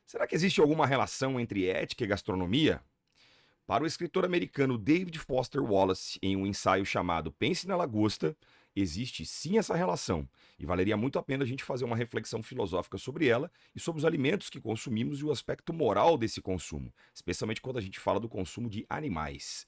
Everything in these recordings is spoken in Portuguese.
Será que existe alguma relação entre ética e gastronomia? Para o escritor americano David Foster Wallace, em um ensaio chamado Pense na Lagosta, existe sim essa relação, e valeria muito a pena a gente fazer uma reflexão filosófica sobre ela e sobre os alimentos que consumimos e o aspecto moral desse consumo, especialmente quando a gente fala do consumo de animais.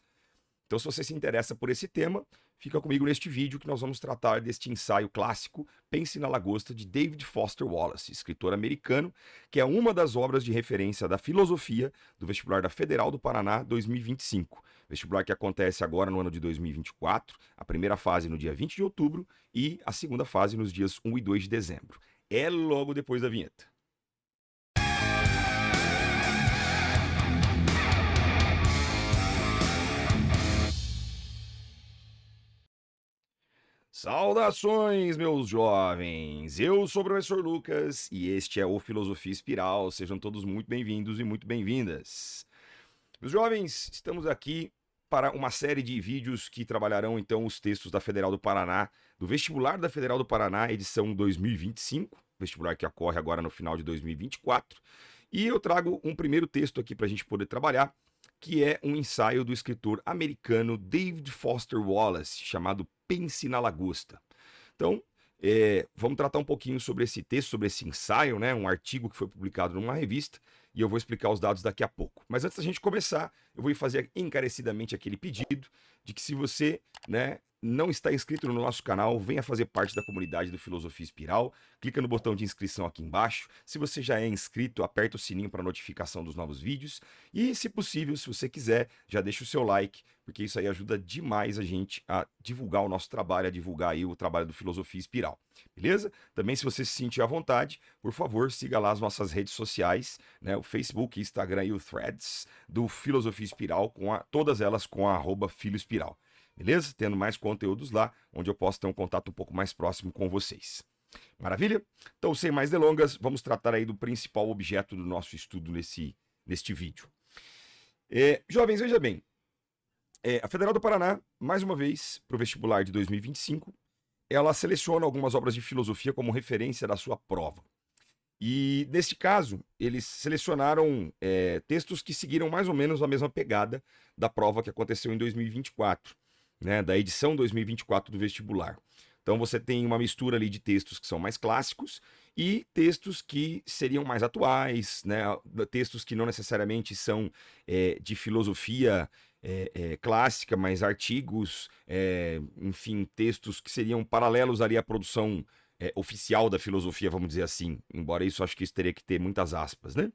Então, se você se interessa por esse tema, fica comigo neste vídeo que nós vamos tratar deste ensaio clássico Pense na Lagosta, de David Foster Wallace, escritor americano, que é uma das obras de referência da filosofia do vestibular da Federal do Paraná 2025. Vestibular que acontece agora no ano de 2024, a primeira fase no dia 20 de outubro e a segunda fase nos dias 1 e 2 de dezembro. É logo depois da vinheta. Saudações, meus jovens! Eu sou o professor Lucas e este é o Filosofia Espiral. Sejam todos muito bem-vindos e muito bem-vindas. Meus jovens, estamos aqui para uma série de vídeos que trabalharão então os textos da Federal do Paraná, do vestibular da Federal do Paraná, edição 2025, vestibular que ocorre agora no final de 2024. E eu trago um primeiro texto aqui para a gente poder trabalhar, que é um ensaio do escritor americano David Foster Wallace, chamado Pense na Lagosta. Então, vamos tratar um pouquinho sobre esse texto, sobre esse ensaio, né? Um artigo que foi publicado numa revista, e eu vou explicar os dados daqui a pouco. Mas antes da gente começar, eu vou fazer encarecidamente aquele pedido de que se você, né, não está inscrito no nosso canal, venha fazer parte da comunidade do Filosofia Espiral, clica no botão de inscrição aqui embaixo. Se você já é inscrito, aperta o sininho para notificação dos novos vídeos e, se possível, se você quiser, já deixa o seu like, porque isso aí ajuda demais a gente a divulgar o nosso trabalho, a divulgar aí o trabalho do Filosofia Espiral, beleza? Também, se você se sentir à vontade, por favor, siga lá as nossas redes sociais, né, o Facebook, Instagram e o Threads do Filosofia Espiral, todas elas com a @filoespiral. Beleza? Tendo mais conteúdos lá, onde eu posso ter um contato um pouco mais próximo com vocês. Maravilha? Então, sem mais delongas, vamos tratar aí do principal objeto do nosso estudo neste vídeo. Jovens, veja bem, a Federal do Paraná, mais uma vez, para o vestibular de 2025, ela seleciona algumas obras de filosofia como referência da sua prova. E, neste caso, eles selecionaram textos que seguiram mais ou menos a mesma pegada da prova que aconteceu em 2024, né, da edição 2024 do vestibular. Então você tem uma mistura ali de textos que são mais clássicos e textos que seriam mais atuais, né, textos que não necessariamente são de filosofia clássica, mas artigos, enfim, textos que seriam paralelos ali à produção oficial da filosofia, vamos dizer assim, embora isso acho que isso teria que ter muitas aspas, né?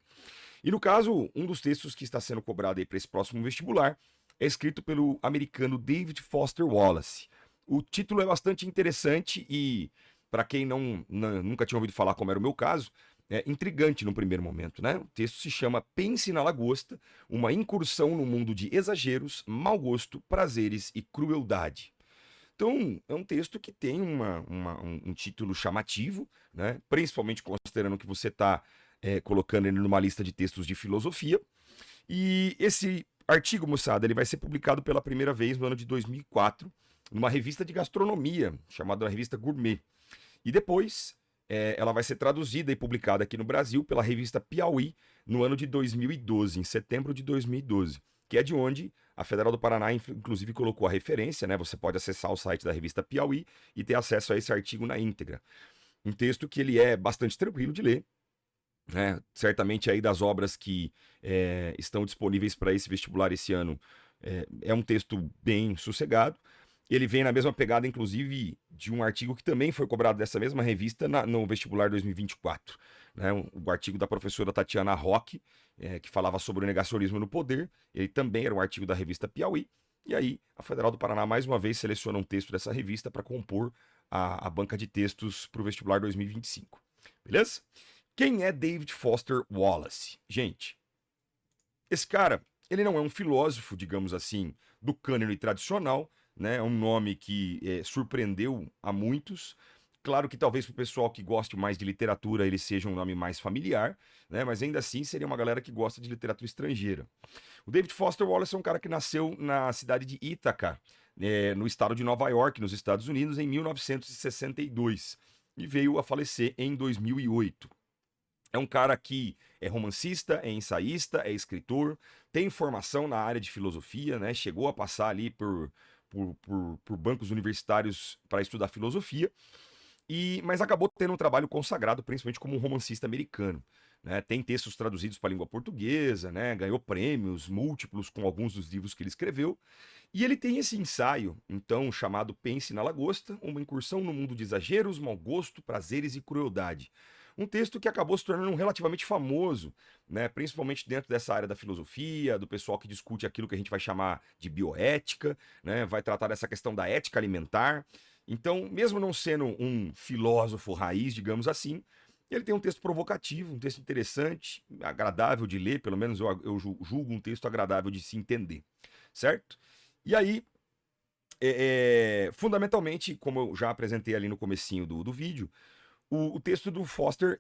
E no caso, um dos textos que está sendo cobrado aí para esse próximo vestibular é escrito pelo americano David Foster Wallace. O título é bastante interessante e, para quem nunca tinha ouvido falar, como era o meu caso, é intrigante no primeiro momento, né? O texto se chama Pense na Lagosta, uma incursão no mundo de exageros, mau gosto, prazeres e crueldade. Então, é um texto que tem um título chamativo, né? Principalmente considerando que você está colocando ele numa lista de textos de filosofia. E esse artigo, moçada, ele vai ser publicado pela primeira vez no ano de 2004, numa revista de gastronomia, chamada Revista Gourmet. E depois, ela vai ser traduzida e publicada aqui no Brasil pela revista Piauí, no ano de 2012, em setembro de 2012, que é de onde a Federal do Paraná, inclusive, colocou a referência, né? Você pode acessar o site da revista Piauí e ter acesso a esse artigo na íntegra. Um texto que ele é bastante tranquilo de ler, né? Certamente aí das obras que estão disponíveis para esse vestibular esse ano, é um texto bem sossegado. Ele vem na mesma pegada, inclusive, de um artigo que também foi cobrado dessa mesma revista no vestibular 2024. Né? O artigo da professora Tatiana Roque, que falava sobre o negacionismo no poder. Ele também era um artigo da revista Piauí. E aí, a Federal do Paraná, mais uma vez, seleciona um texto dessa revista para compor a banca de textos para o vestibular 2025. Beleza? Quem é David Foster Wallace? Gente, esse cara, ele não é um filósofo, digamos assim, do cânone tradicional, né? É um nome que surpreendeu a muitos. Claro que talvez para o pessoal que goste mais de literatura ele seja um nome mais familiar, né? Mas ainda assim seria uma galera que gosta de literatura estrangeira. O David Foster Wallace é um cara que nasceu na cidade de Ítaca, no estado de Nova York, nos Estados Unidos, em 1962, e veio a falecer em 2008. É um cara que é romancista, é ensaísta, é escritor, tem formação na área de filosofia, né? Chegou a passar ali por bancos universitários para estudar filosofia, mas acabou tendo um trabalho consagrado, principalmente como um romancista americano. Né? Tem textos traduzidos para a língua portuguesa, né? Ganhou prêmios múltiplos com alguns dos livros que ele escreveu. E ele tem esse ensaio, então, chamado Pense na Lagosta, uma incursão no mundo de exageros, mau gosto, prazeres e crueldade. Um texto que acabou se tornando relativamente famoso, né, principalmente dentro dessa área da filosofia, do pessoal que discute aquilo que a gente vai chamar de bioética, né, vai tratar dessa questão da ética alimentar. Então, mesmo não sendo um filósofo raiz, digamos assim, ele tem um texto provocativo, um texto interessante, agradável de ler, pelo menos eu julgo um texto agradável de se entender, certo? E aí, fundamentalmente, como eu já apresentei ali no comecinho do vídeo, o texto do Foster,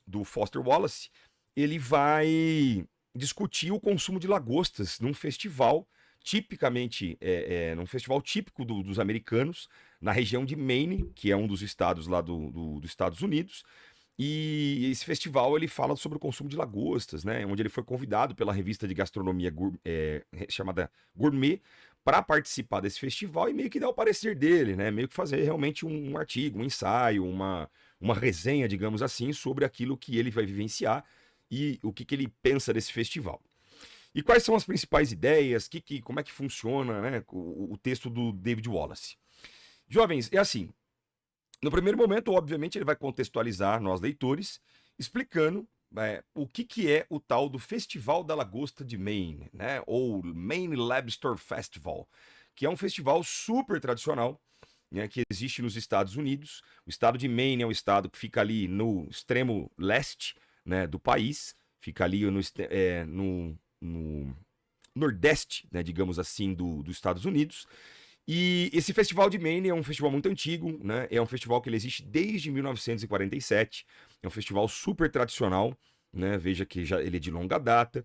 do Foster Wallace, ele vai discutir o consumo de lagostas num festival, tipicamente, num festival típico dos americanos, na região de Maine, que é um dos estados lá dos Estados Unidos. E esse festival ele fala sobre o consumo de lagostas, né? Onde ele foi convidado pela revista de gastronomia chamada Gourmet para participar desse festival e meio que dar o parecer dele, né? Meio que fazer realmente um artigo, um ensaio, uma resenha, digamos assim, sobre aquilo que ele vai vivenciar e o que ele pensa desse festival. E quais são as principais ideias, como é que funciona, né, o texto do David Wallace. Jovens, é assim, no primeiro momento, obviamente, ele vai contextualizar nós leitores, explicando o que é o tal do Festival da Lagosta de Maine, né? Ou Maine Lobster Festival, que é um festival super tradicional, né, que existe nos Estados Unidos. O estado de Maine é um estado que fica ali no extremo leste, né, do país, fica ali no nordeste, né, digamos assim, dos Estados Unidos. E esse festival de Maine é um festival muito antigo, né? É um festival que ele existe desde 1947. É um festival super tradicional, né? Veja que já ele é de longa data.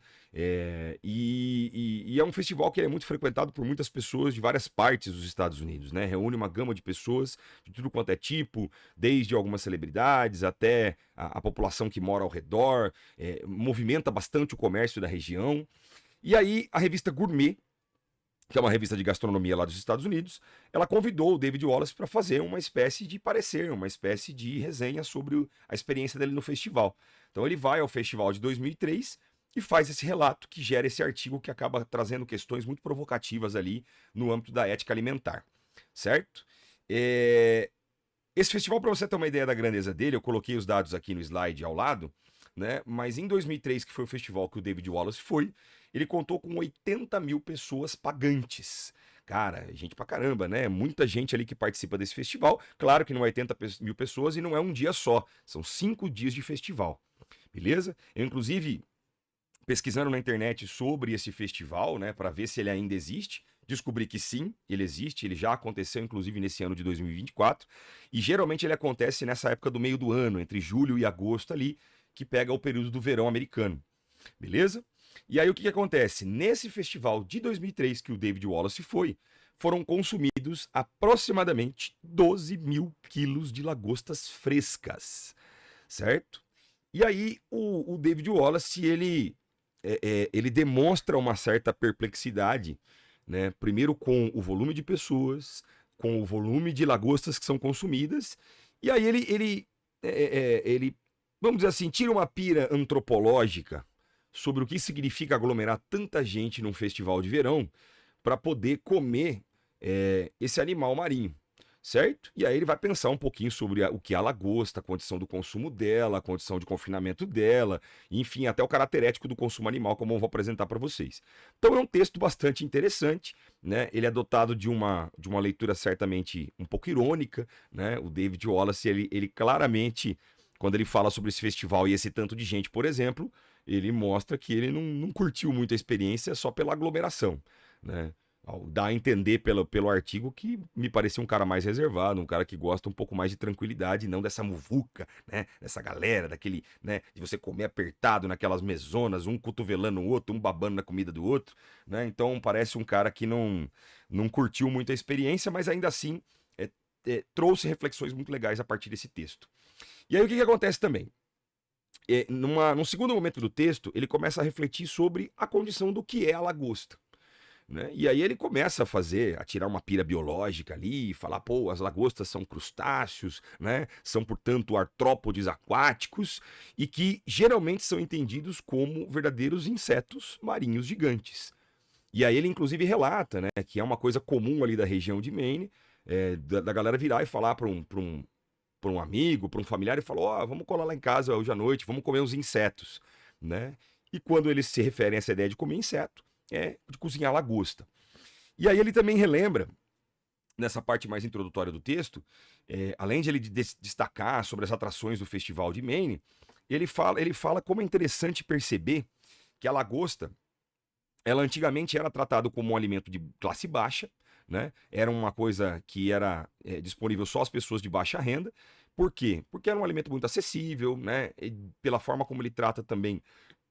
E é um festival que é muito frequentado por muitas pessoas de várias partes dos Estados Unidos, né? Reúne uma gama de pessoas de tudo quanto é tipo, desde algumas celebridades até a população que mora ao redor. Movimenta bastante o comércio da região. E aí a revista Gourmet, que é uma revista de gastronomia lá dos Estados Unidos, ela convidou o David Wallace para fazer uma espécie de parecer, uma espécie de resenha sobre a experiência dele no festival. Então ele vai ao festival de 2003 e faz esse relato que gera esse artigo que acaba trazendo questões muito provocativas ali no âmbito da ética alimentar, certo? Esse festival, para você ter uma ideia da grandeza dele, eu coloquei os dados aqui no slide ao lado, né? Mas em 2003, que foi o festival que o David Wallace foi, ele contou com 80 mil pessoas pagantes. Cara, gente pra caramba, né? Muita gente ali que participa desse festival. Claro que não é 80 mil pessoas e não é um dia só. São 5 dias de festival. Beleza? Eu, inclusive, pesquisando na internet sobre esse festival, né, para ver se ele ainda existe, descobri que sim, ele existe, ele já aconteceu inclusive nesse ano de 2024, e geralmente ele acontece nessa época do meio do ano, entre julho e agosto ali, que pega o período do verão americano. Beleza? E aí o que acontece? Nesse festival de 2003 que o David Wallace foi, foram consumidos aproximadamente 12 mil quilos de lagostas frescas, certo? E aí o David Wallace, ele demonstra uma certa perplexidade, né? Primeiro com o volume de pessoas, com o volume de lagostas que são consumidas, e aí ele, vamos dizer assim, tira uma pira antropológica sobre o que significa aglomerar tanta gente num festival de verão para poder comer esse animal marinho, certo? E aí ele vai pensar um pouquinho sobre o que é a lagosta, a condição do consumo dela, a condição de confinamento dela, enfim, até o caráter ético do consumo animal, como eu vou apresentar para vocês. Então é um texto bastante interessante, né? Ele é dotado de uma leitura certamente um pouco irônica, né? O David Wallace, ele claramente, quando ele fala sobre esse festival e esse tanto de gente, por exemplo, ele mostra que ele não curtiu muito a experiência só pela aglomeração, né? Dá a entender pelo artigo que me parecia um cara mais reservado, um cara que gosta um pouco mais de tranquilidade, não dessa muvuca, né? Dessa galera, daquele, né? De você comer apertado naquelas mesonas, um cotovelando o outro, um babando na comida do outro, né? Então parece um cara que não curtiu muito a experiência, mas ainda assim trouxe reflexões muito legais a partir desse texto. E aí o que acontece também? Num segundo momento do texto, ele começa a refletir sobre a condição do que é a lagosta. Né? E aí ele começa a tirar uma pira biológica ali, falar, pô, as lagostas são crustáceos, né? São, portanto, artrópodes aquáticos e que geralmente são entendidos como verdadeiros insetos marinhos gigantes. E aí ele, inclusive, relata, né, que é uma coisa comum ali da região de Maine, da galera virar e falar para um amigo, para um familiar, e falar, ó, vamos colar lá em casa hoje à noite, vamos comer uns insetos, né? E quando eles se referem a essa ideia de comer inseto, é de cozinhar lagosta. E aí ele também relembra, nessa parte mais introdutória do texto, além de ele destacar sobre as atrações do Festival de Maine, ele fala como é interessante perceber que a lagosta, ela antigamente era tratada como um alimento de classe baixa, né? Era uma coisa que era disponível só às pessoas de baixa renda. Por quê? Porque era um alimento muito acessível, né? E pela forma como ele trata também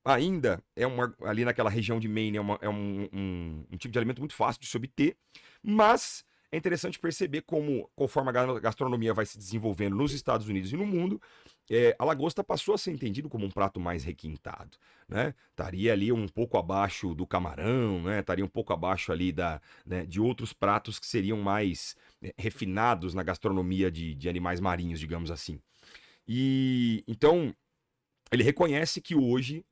ainda ali naquela região de Maine um tipo de alimento muito fácil de se obter, mas é interessante perceber como, conforme a gastronomia vai se desenvolvendo nos Estados Unidos e no mundo, a lagosta passou a ser entendido como um prato mais requintado, né? Estaria ali um pouco abaixo do camarão, né? Estaria um pouco abaixo ali né, de outros pratos que seriam mais refinados na gastronomia de animais marinhos, digamos assim. E então ele reconhece que hoje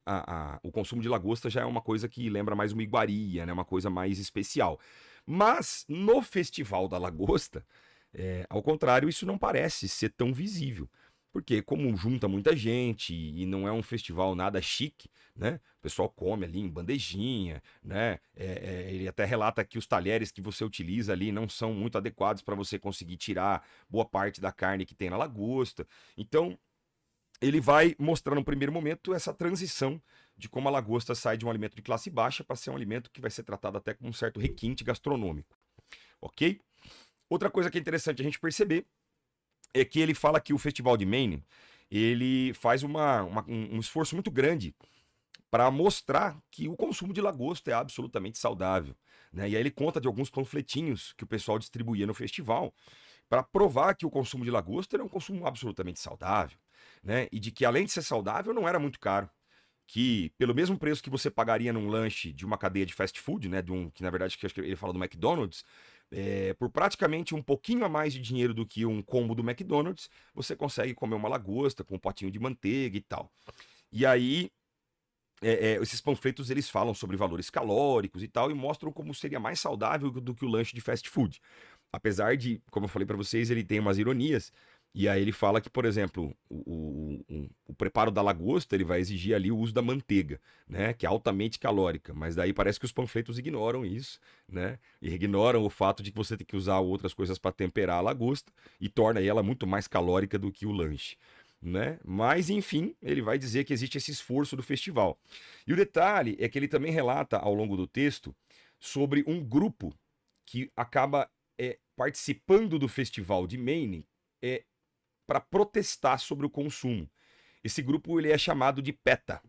o consumo de lagosta já é uma coisa que lembra mais uma iguaria, né? Uma coisa mais especial. Mas no Festival da Lagosta, ao contrário, isso não parece ser tão visível. Porque como junta muita gente e não é um festival nada chique, né? O pessoal come ali em bandejinha, né? Ele até relata que os talheres que você utiliza ali não são muito adequados para você conseguir tirar boa parte da carne que tem na lagosta. Então, ele vai mostrar no primeiro momento essa transição de como a lagosta sai de um alimento de classe baixa para ser um alimento que vai ser tratado até com um certo requinte gastronômico, ok? Outra coisa que é interessante a gente perceber é que ele fala que o Festival de Maine, ele faz um esforço muito grande para mostrar que o consumo de lagosta é absolutamente saudável, né? E aí ele conta de alguns panfletinhos que o pessoal distribuía no festival para provar que o consumo de lagosta era um consumo absolutamente saudável, né? E de que além de ser saudável, não era muito caro. Que pelo mesmo preço que você pagaria num lanche de uma cadeia de fast food, né? Que na verdade acho que ele fala do McDonald's, por praticamente um pouquinho a mais de dinheiro do que um combo do McDonald's, você consegue comer uma lagosta com um potinho de manteiga e tal. E aí esses panfletos eles falam sobre valores calóricos e tal e mostram como seria mais saudável do que o lanche de fast food. Apesar de, como eu falei para vocês, ele tem umas ironias. E aí ele fala que, por exemplo, o preparo da lagosta ele vai exigir ali o uso da manteiga, né? Que é altamente calórica. Mas daí parece que os panfletos ignoram isso, né? E ignoram o fato de que você tem que usar outras coisas para temperar a lagosta e torna ela muito mais calórica do que o lanche. Né? Mas enfim, ele vai dizer que existe esse esforço do festival. E o detalhe é que ele também relata ao longo do texto sobre um grupo que acaba participando do festival de Maine para protestar sobre o consumo. Esse grupo ele é chamado de PETA,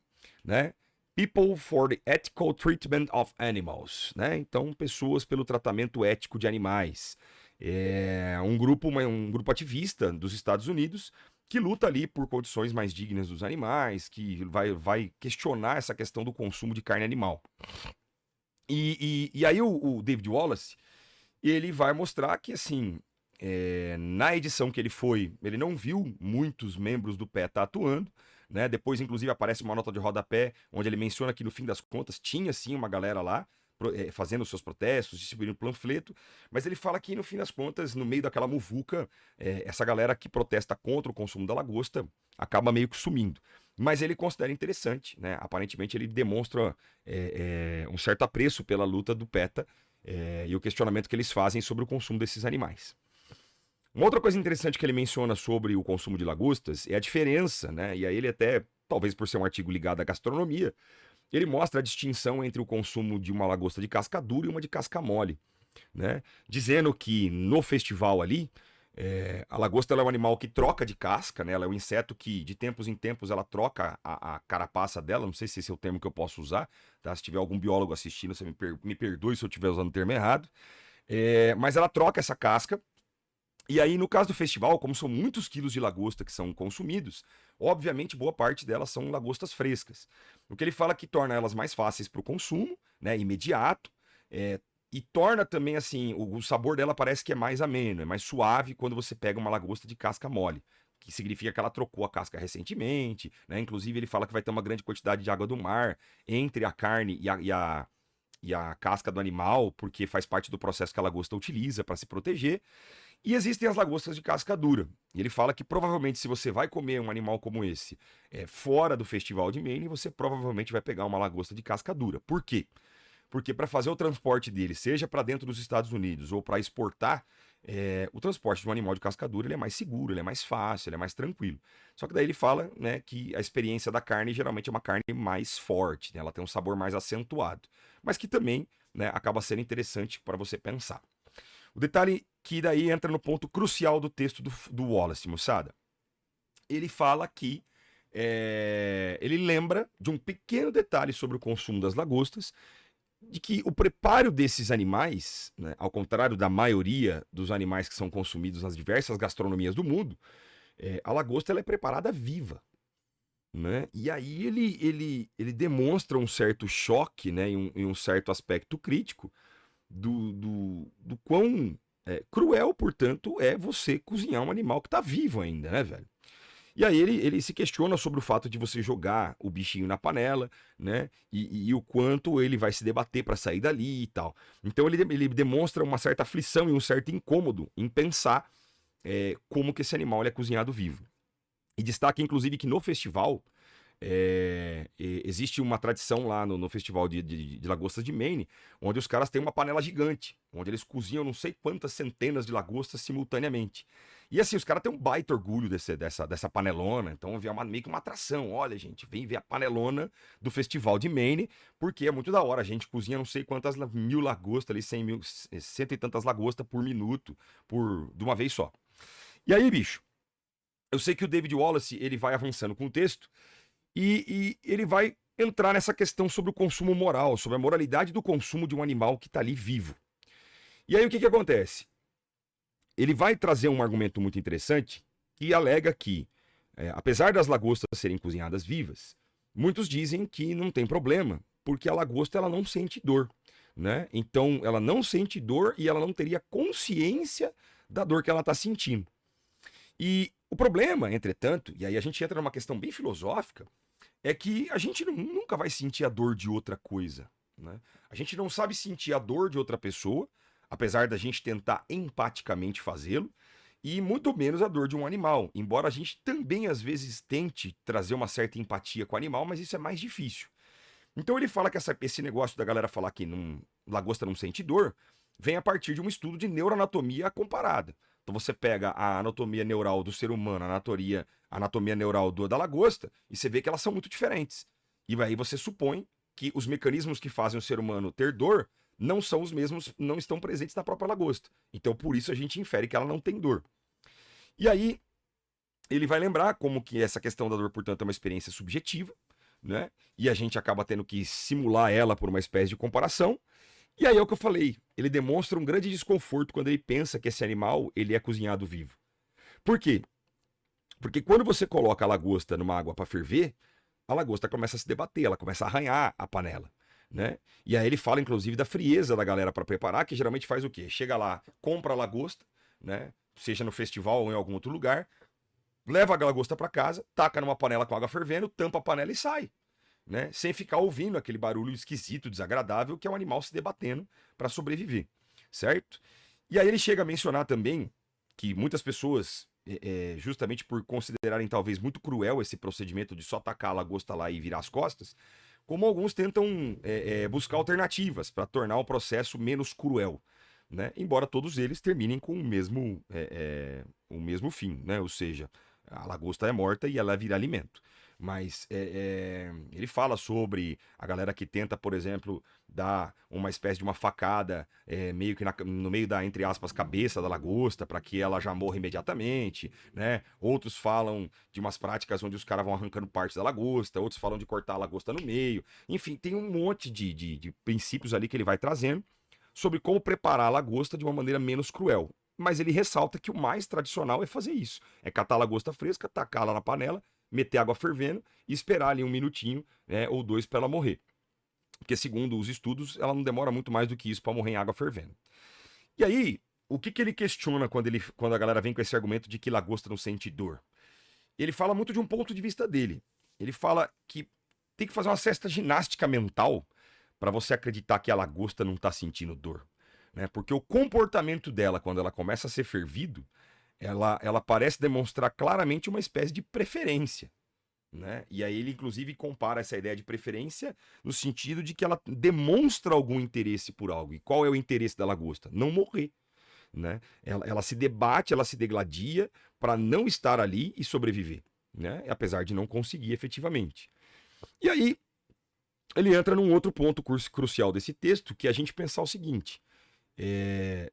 né? People for the Ethical Treatment of Animals, né? Então, pessoas pelo tratamento ético de animais. É um grupo ativista dos Estados Unidos que luta ali por condições mais dignas dos animais, que vai questionar essa questão do consumo de carne animal. E aí o David Wallace, ele vai mostrar que, assim, na edição que ele foi, ele não viu muitos membros do PETA atuando, né? Depois, inclusive, aparece uma nota de rodapé, onde ele menciona que, no fim das contas, tinha, sim, uma galera lá, fazendo os seus protestos, distribuindo panfleto, mas ele fala que, no fim das contas, no meio daquela muvuca, essa galera que protesta contra o consumo da lagosta acaba meio que sumindo. Mas ele considera interessante, né? Aparentemente ele demonstra um certo apreço pela luta do PETA e o questionamento que eles fazem sobre o consumo desses animais. Uma outra coisa interessante que ele menciona sobre o consumo de lagostas é a diferença, né? E aí ele até, talvez por ser um artigo ligado à gastronomia, ele mostra a distinção entre o consumo de uma lagosta de casca dura e uma de casca mole, né? Dizendo que no festival ali, a lagosta ela é um animal que troca de casca, né? Ela é um inseto que de tempos em tempos ela troca a carapaça dela, não sei se esse é o termo que eu posso usar, tá? Se tiver algum biólogo assistindo, você me perdoe se eu estiver usando o termo errado. Mas ela troca essa casca E aí, no caso do festival, como são muitos quilos de lagosta que são consumidos, obviamente boa parte delas são lagostas frescas. O que ele fala que torna elas mais fáceis para o consumo, né, imediato, é, e torna também assim, o sabor dela parece que é mais ameno, é mais suave quando você pega uma lagosta de casca mole, que significa que ela trocou a casca recentemente, né? Inclusive ele fala que vai ter uma grande quantidade de água do mar entre a carne e a casca do animal, porque faz parte do processo que a lagosta utiliza para se proteger. E existem as lagostas de casca dura. E ele fala que provavelmente se você vai comer um animal como esse fora do Festival de Maine, você provavelmente vai pegar uma lagosta de casca dura. Por quê? Porque para fazer o transporte dele, seja para dentro dos Estados Unidos ou para exportar, o transporte de um animal de casca dura ele é mais seguro, ele é mais fácil, ele é mais tranquilo. Só que daí ele fala, né, que a experiência da carne geralmente é uma carne mais forte, né, ela tem um sabor mais acentuado, mas que também, né, acaba sendo interessante para você pensar. O detalhe que daí entra no ponto crucial do texto do Wallace, moçada. Ele fala que ele lembra de um pequeno detalhe sobre o consumo das lagostas, de que o preparo desses animais, né, ao contrário da maioria dos animais que são consumidos nas diversas gastronomias do mundo, a lagosta ela é preparada viva. Né? E aí ele demonstra um certo choque, né, em um certo aspecto crítico do quão cruel, portanto, é você cozinhar um animal que tá vivo ainda, né, velho? E aí ele se questiona sobre o fato de você jogar o bichinho na panela, né? E o quanto ele vai se debater para sair dali e tal. Então ele demonstra uma certa aflição e um certo incômodo em pensar como que esse animal é cozinhado vivo. E destaca, inclusive, que no festival existe uma tradição lá no Festival de Lagostas de Maine, onde os caras têm uma panela gigante, onde eles cozinham não sei quantas centenas de lagostas simultaneamente. E assim, os caras têm um baita orgulho dessa panelona, então é meio que uma atração. Olha, gente, vem ver a panelona do Festival de Maine, porque é muito da hora. A gente cozinha não sei quantas mil lagostas ali, 100 mil, cento e tantas lagostas por minuto, de uma vez só. E aí, bicho, eu sei que o David Wallace ele vai avançando com o texto, e ele vai entrar nessa questão sobre o consumo moral, sobre a moralidade do consumo de um animal que está ali vivo. E aí o que acontece? Ele vai trazer um argumento muito interessante que alega que, apesar das lagostas serem cozinhadas vivas, muitos dizem que não tem problema, porque a lagosta ela não sente dor. Né? Então ela não sente dor e ela não teria consciência da dor que ela está sentindo. E o problema, entretanto, e aí a gente entra numa questão bem filosófica, é que a gente nunca vai sentir a dor de outra coisa. Né? A gente não sabe sentir a dor de outra pessoa, apesar da gente tentar empaticamente fazê-lo, e muito menos a dor de um animal. Embora a gente também às vezes tente trazer uma certa empatia com o animal, mas isso é mais difícil. Então ele fala que esse negócio da galera falar que lagosta não sente dor vem a partir de um estudo de neuroanatomia comparada. Então você pega a anatomia neural do ser humano, a anatomia neural da lagosta, e você vê que elas são muito diferentes. E aí você supõe que os mecanismos que fazem o ser humano ter dor não são os mesmos, não estão presentes na própria lagosta. Então por isso a gente infere que ela não tem dor. E aí ele vai lembrar como que essa questão da dor, portanto, é uma experiência subjetiva, né? E a gente acaba tendo que simular ela por uma espécie de comparação. E aí é o que eu falei, ele demonstra um grande desconforto quando ele pensa que esse animal ele é cozinhado vivo. Por quê? Porque quando você coloca a lagosta numa água para ferver, a lagosta começa a se debater, ela começa a arranhar a panela. Né? E aí ele fala, inclusive, da frieza da galera para preparar, que geralmente faz o quê? Chega lá, compra a lagosta, né? Seja no festival ou em algum outro lugar, leva a lagosta para casa, taca numa panela com água fervendo, tampa a panela e sai. Né? Sem ficar ouvindo aquele barulho esquisito, desagradável, que é o animal se debatendo para sobreviver, certo? E aí ele chega a mencionar também que muitas pessoas, justamente por considerarem talvez muito cruel esse procedimento de só tacar a lagosta lá e virar as costas, como alguns tentam buscar alternativas para tornar o processo menos cruel. Né? Embora todos eles terminem com o mesmo fim, né? Ou seja, a lagosta é morta e ela vira alimento. Mas ele fala sobre a galera que tenta, por exemplo, dar uma espécie de uma facada meio que no meio da, entre aspas, cabeça da lagosta para que ela já morra imediatamente, né? Outros falam de umas práticas onde os caras vão arrancando partes da lagosta, outros falam de cortar a lagosta no meio. Enfim, tem um monte de princípios ali que ele vai trazendo sobre como preparar a lagosta de uma maneira menos cruel. mas ele ressalta que o mais tradicional é fazer isso. É catar a lagosta fresca, tacar ela na panela, meter água fervendo e esperar ali um minutinho, né, ou dois para ela morrer. Porque segundo os estudos, ela não demora muito mais do que isso para morrer em água fervendo. E aí, o que ele questiona quando a galera vem com esse argumento de que lagosta não sente dor? Ele fala muito de um ponto de vista dele. Ele fala que tem que fazer uma certa ginástica mental para você acreditar que a lagosta não está sentindo dor, né? Porque o comportamento dela, quando ela começa a ser fervido, ela parece demonstrar claramente uma espécie de preferência, né? E aí ele, inclusive, compara essa ideia de preferência no sentido de que ela demonstra algum interesse por algo. E qual é o interesse da lagosta? Não morrer, né? Ela se debate, ela se degladia para não estar ali e sobreviver, né? Apesar de não conseguir efetivamente. E aí ele entra num outro ponto crucial desse texto, que é a gente pensar o seguinte: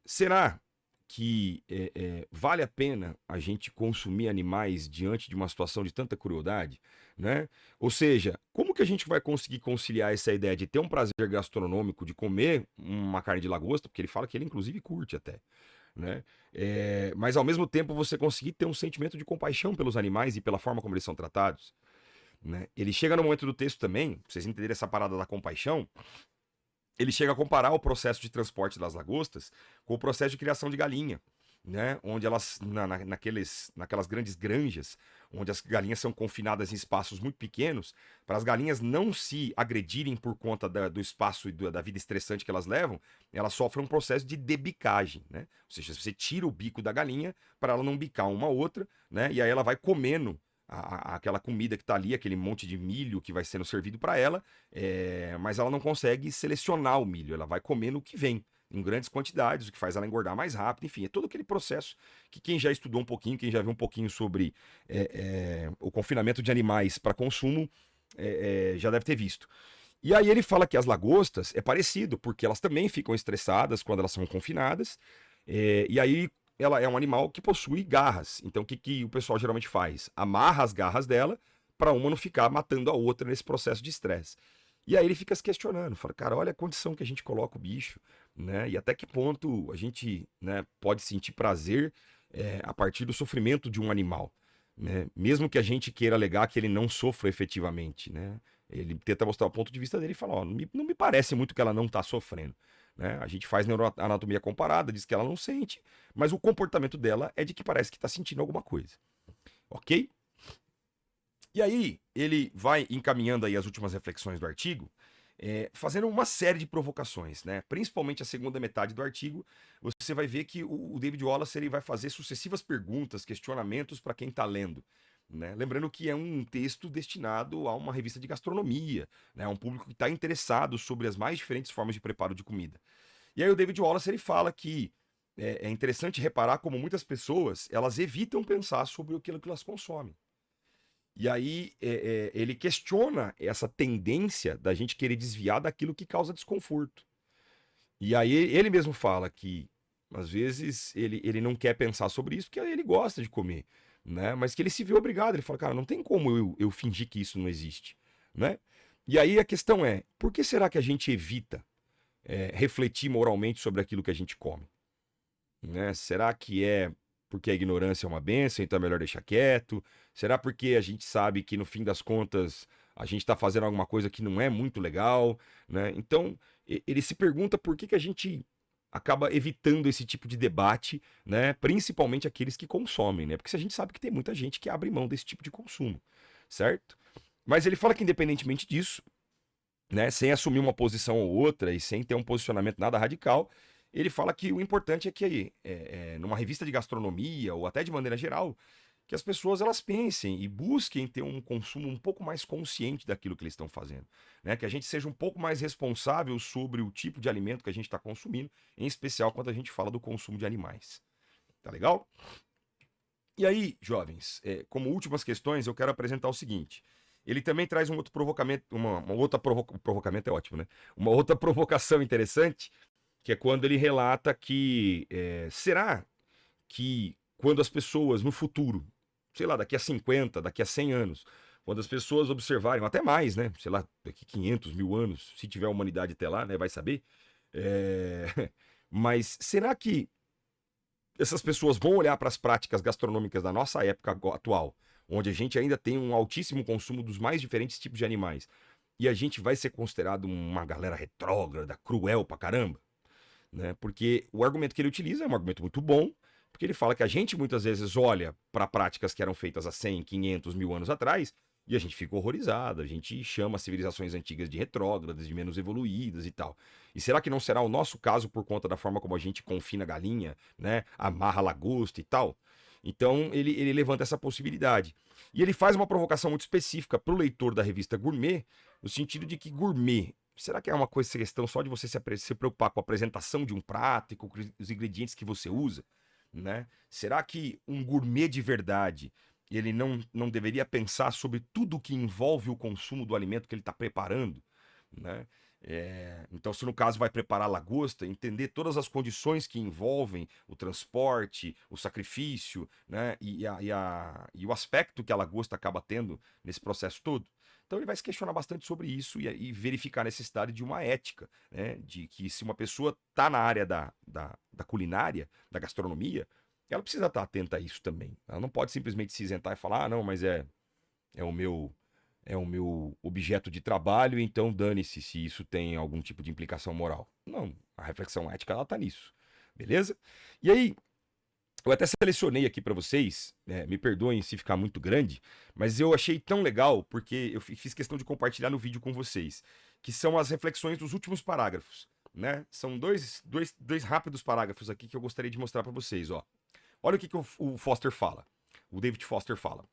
será que vale a pena a gente consumir animais diante de uma situação de tanta crueldade, né? Ou seja, como que a gente vai conseguir conciliar essa ideia de ter um prazer gastronômico de comer uma carne de lagosta, porque ele fala que ele inclusive curte até, né? Mas ao mesmo tempo você conseguir ter um sentimento de compaixão pelos animais e pela forma como eles são tratados, né? Ele chega no momento do texto também, pra vocês entenderem essa parada da compaixão, ele chega a comparar o processo de transporte das lagostas com o processo de criação de galinha, né? Onde elas, naquelas grandes granjas, onde as galinhas são confinadas em espaços muito pequenos, para as galinhas não se agredirem por conta do espaço e da vida estressante que elas levam, elas sofrem um processo de debicagem, né? Ou seja, você tira o bico da galinha para ela não bicar uma outra, né? E aí ela vai comendo aquela comida que está ali, aquele monte de milho que vai sendo servido para ela, mas ela não consegue selecionar o milho, ela vai comendo o que vem, em grandes quantidades, o que faz ela engordar mais rápido, enfim, é todo aquele processo que quem já estudou um pouquinho, quem já viu um pouquinho sobre o confinamento de animais para consumo, já deve ter visto. E aí ele fala que as lagostas é parecido, porque elas também ficam estressadas quando elas são confinadas, e aí ela é um animal que possui garras. Então, o que o pessoal geralmente faz? Amarra as garras dela para uma não ficar matando a outra nesse processo de estresse. E aí ele fica se questionando, fala, cara, olha a condição que a gente coloca o bicho, né? E até que ponto a gente, né, pode sentir prazer a partir do sofrimento de um animal, né? Mesmo que a gente queira alegar que ele não sofra efetivamente, né? Ele tenta mostrar o ponto de vista dele e fala, ó, não me parece muito que ela não está sofrendo, né? A gente faz neuroanatomia comparada, diz que ela não sente, mas o comportamento dela é de que parece que está sentindo alguma coisa, ok? E aí ele vai encaminhando aí as últimas reflexões do artigo, fazendo uma série de provocações, né? Principalmente a segunda metade do artigo, você vai ver que o David Wallace ele vai fazer sucessivas perguntas, questionamentos para quem está lendo, né? Lembrando que é um texto destinado a uma revista de gastronomia, né? Um público que está interessado sobre as mais diferentes formas de preparo de comida. E aí o David Wallace ele fala que é interessante reparar como muitas pessoas elas evitam pensar sobre aquilo que elas consomem. E aí ele questiona essa tendência da gente querer desviar daquilo que causa desconforto. E aí ele mesmo fala que às vezes ele não quer pensar sobre isso porque ele gosta de comer, né? Mas que ele se vê obrigado. Ele fala, cara, não tem como eu fingir que isso não existe, né? E aí a questão é, por que será que a gente evita refletir moralmente sobre aquilo que a gente come, né? Será que é porque a ignorância é uma bênção, então é melhor deixar quieto? Será porque a gente sabe que no fim das contas a gente está fazendo alguma coisa que não é muito legal, né? Então ele se pergunta por que a gente acaba evitando esse tipo de debate, né? Principalmente aqueles que consomem, né? Porque se a gente sabe que tem muita gente que abre mão desse tipo de consumo, certo? Mas ele fala que independentemente disso, né, sem assumir uma posição ou outra e sem ter um posicionamento nada radical, ele fala que o importante é que numa revista de gastronomia ou até de maneira geral, que as pessoas elas pensem e busquem ter um consumo um pouco mais consciente daquilo que eles estão fazendo, né? Que a gente seja um pouco mais responsável sobre o tipo de alimento que a gente está consumindo, em especial quando a gente fala do consumo de animais. Tá legal? E aí, jovens, como últimas questões, eu quero apresentar o seguinte. Ele também traz um outro provocamento, uma outra provocamento é ótimo, né? Uma outra provocação interessante, que é quando ele relata que será que quando as pessoas no futuro, sei lá, daqui a 50, daqui a 100 anos, quando as pessoas observarem, ou até mais, né? Sei lá, daqui 500 mil anos, se tiver humanidade até lá, né? Vai saber. Mas será que essas pessoas vão olhar para as práticas gastronômicas da nossa época atual, onde a gente ainda tem um altíssimo consumo dos mais diferentes tipos de animais, e a gente vai ser considerado uma galera retrógrada, cruel pra caramba, né? Porque o argumento que ele utiliza é um argumento muito bom, porque ele fala que a gente muitas vezes olha para práticas que eram feitas há 100, 500, 1000 anos atrás e a gente fica horrorizado, a gente chama as civilizações antigas de retrógradas, de menos evoluídas e tal. E será que não será o nosso caso por conta da forma como a gente confina a galinha, né? Amarra a lagosta e tal? Então ele levanta essa possibilidade. E ele faz uma provocação muito específica para o leitor da revista Gourmet, no sentido de que gourmet, será que é uma questão só de você se preocupar com a apresentação de um prato e com os ingredientes que você usa, né? Será que um gourmet de verdade, ele não deveria pensar sobre tudo que envolve o consumo do alimento que ele está preparando, né? Então, se no caso vai preparar lagosta, entender todas as condições que envolvem o transporte, o sacrifício, né? E o aspecto que a lagosta acaba tendo nesse processo todo. Então ele vai se questionar bastante sobre isso e verificar a necessidade de uma ética, né? De que se uma pessoa está na área da culinária, da gastronomia, ela precisa estar atenta a isso também. Ela não pode simplesmente se isentar e falar, ah, não, mas é o meu é o meu objeto de trabalho, então dane-se se isso tem algum tipo de implicação moral. Não, a reflexão ética ela tá nisso, beleza? E aí, eu até selecionei aqui para vocês, me perdoem se ficar muito grande, mas eu achei tão legal porque eu fiz questão de compartilhar no vídeo com vocês, que são as reflexões dos últimos parágrafos, né? São dois rápidos parágrafos aqui que eu gostaria de mostrar para vocês, ó. Olha o que o Foster fala, o David Foster fala.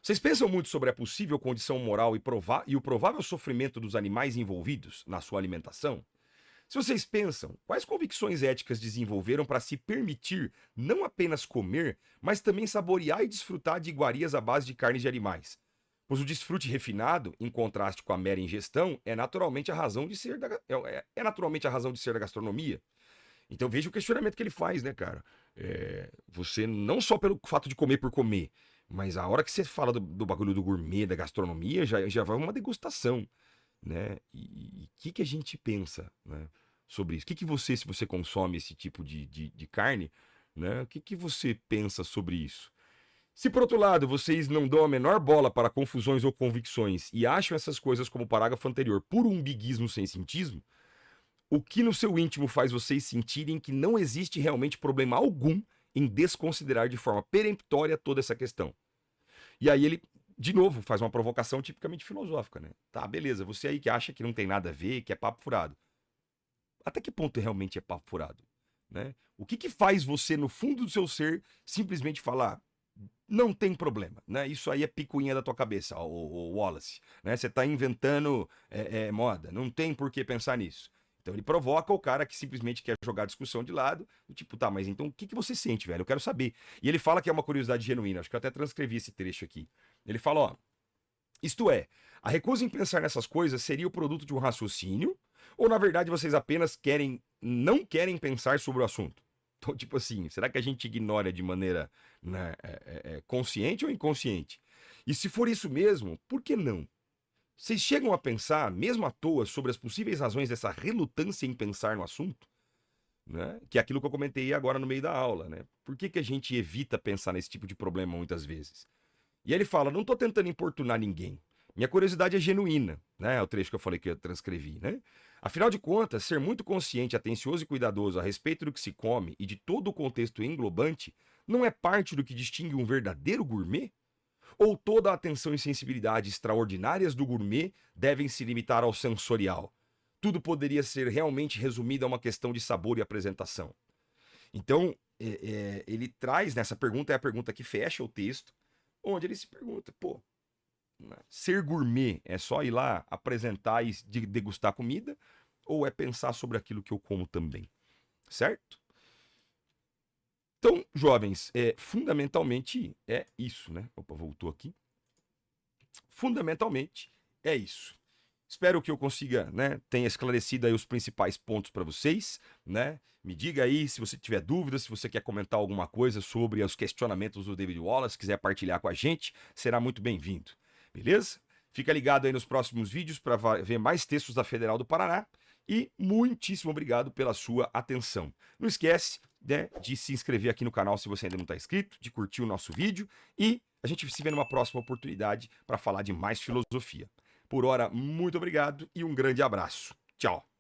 Vocês pensam muito sobre a possível condição moral e o provável sofrimento dos animais envolvidos na sua alimentação? Se vocês pensam, quais convicções éticas desenvolveram para se permitir não apenas comer, mas também saborear e desfrutar de iguarias à base de carnes de animais? Pois o desfrute refinado, em contraste com a mera ingestão, é naturalmente a razão de ser naturalmente a razão de ser da gastronomia. Então veja o questionamento que ele faz, né, cara? Você não só pelo fato de comer por comer, mas a hora que você fala do bagulho do gourmet, da gastronomia, já vai uma degustação, né? E o que a gente pensa, né, sobre isso? O que você, se você consome esse tipo de carne, né? O que você pensa sobre isso? Se por outro lado vocês não dão a menor bola para confusões ou convicções e acham essas coisas como o parágrafo anterior puro umbiguismo sem cientismo, o que no seu íntimo faz vocês sentirem que não existe realmente problema algum em desconsiderar de forma peremptória toda essa questão? E aí ele, de novo, faz uma provocação tipicamente filosófica, né? Tá, beleza, você aí que acha que não tem nada a ver, que é papo furado. Até que ponto realmente é papo furado? Né? O que faz você, no fundo do seu ser, simplesmente falar, não tem problema, né? Isso aí é picuinha da tua cabeça, o Wallace, né? Você tá inventando moda, não tem por que pensar nisso. Então ele provoca o cara que simplesmente quer jogar a discussão de lado, do tipo, tá, mas então o que você sente, velho? Eu quero saber. E ele fala que é uma curiosidade genuína, acho que eu até transcrevi esse trecho aqui. Ele fala, ó, isto é, a recusa em pensar nessas coisas seria o produto de um raciocínio, ou na verdade vocês apenas não querem pensar sobre o assunto? Então, tipo assim, será que a gente ignora de maneira, né, consciente ou inconsciente? E se for isso mesmo, por que não? Vocês chegam a pensar, mesmo à toa, sobre as possíveis razões dessa relutância em pensar no assunto? Né? Que é aquilo que eu comentei agora no meio da aula, né? Por que a gente evita pensar nesse tipo de problema muitas vezes? E ele fala, não estou tentando importunar ninguém. Minha curiosidade é genuína, né? É o trecho que eu falei que eu transcrevi, né? Afinal de contas, ser muito consciente, atencioso e cuidadoso a respeito do que se come e de todo o contexto englobante não é parte do que distingue um verdadeiro gourmet? Ou toda a atenção e sensibilidade extraordinárias do gourmet devem se limitar ao sensorial? Tudo poderia ser realmente resumido a uma questão de sabor e apresentação. Então, ele traz nessa pergunta, é a pergunta que fecha o texto, onde ele se pergunta, pô, ser gourmet é só ir lá apresentar e degustar comida? Ou é pensar sobre aquilo que eu como também? Certo? Então, jovens, fundamentalmente é isso, né? Opa, voltou aqui. Fundamentalmente é isso. Espero que eu consiga, né, tenha esclarecido aí os principais pontos para vocês, né? Me diga aí se você tiver dúvidas, se você quer comentar alguma coisa sobre os questionamentos do David Wallace, quiser partilhar com a gente, será muito bem-vindo. Beleza? Fica ligado aí nos próximos vídeos para ver mais textos da Federal do Paraná e muitíssimo obrigado pela sua atenção. Não esquece, né, de se inscrever aqui no canal se você ainda não está inscrito, de curtir o nosso vídeo e a gente se vê numa próxima oportunidade para falar de mais filosofia. Por hora, muito obrigado e um grande abraço. Tchau!